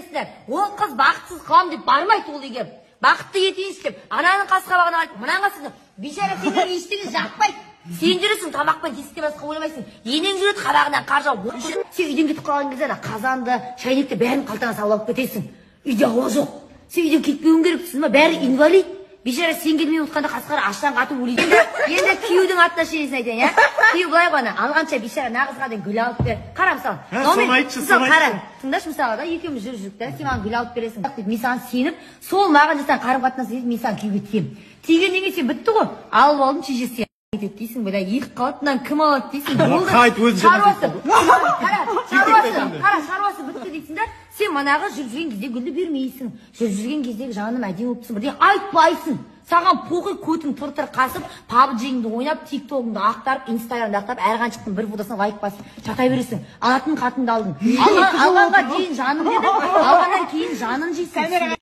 білесіңдер. Ол қыз бақытсыз қалам деп бармайды ол үйге. Бақытты етейінші деп. Ананың қас-қабағына айтып, мынаның қасында. Бейшара сендер ештеңе жақпайды. Сен жүресің тамақпен тесікте басқа ойламайсың. Енең жүреді қабағынан қар жауып. Сен үйден кетіп қалған кезде қазанды, шайнекті бәрін қалтаңа салып алып кетесің. Үйде ауа жоқ. Сен үйден кетпеуің керексің ба? Бәрі инвалид. Бейшара сен келмей отқанда Қасқар аштан қатып өледі. Енді күйеудің ат шенесін айтайын, иә? Күйеу былай ғана алғанша бейшара нағызға дейін гүл алып бер. Қара мысалы. Соны айтшы, соны айтшы. Қара. Тыңдашы мысалға да екеуміз жүрдік та, сен маған гүл алып бересің. Мен саған сеніп, сол маған жасаған қарым-қатынас етіп, мен саған күйеуге тиемін. Тигеннен кейін сен бітті ғой. Алып алдым шешесі етеді дейсің, бәле екі қалатынан кім алады дейсің. Шаруасы бітті дейсің да, сен манағы жүріп жүрген кезде гүлді бермейсің. Жүріп жүрген кезде жаным әдемі болыпсың, бірден айтпайсың. Саған поқи көтің тұр қасып, PUBG-іңді ойнап, TikTok-ыңды ақтарып, Instagram-ды ақтарып, әрғаншықтың бір фотосына лайк басып, жата бересің. Алатын қатынды алдың. Алғанға дейін жаным деді, алғаннан кейін жанын жейсің.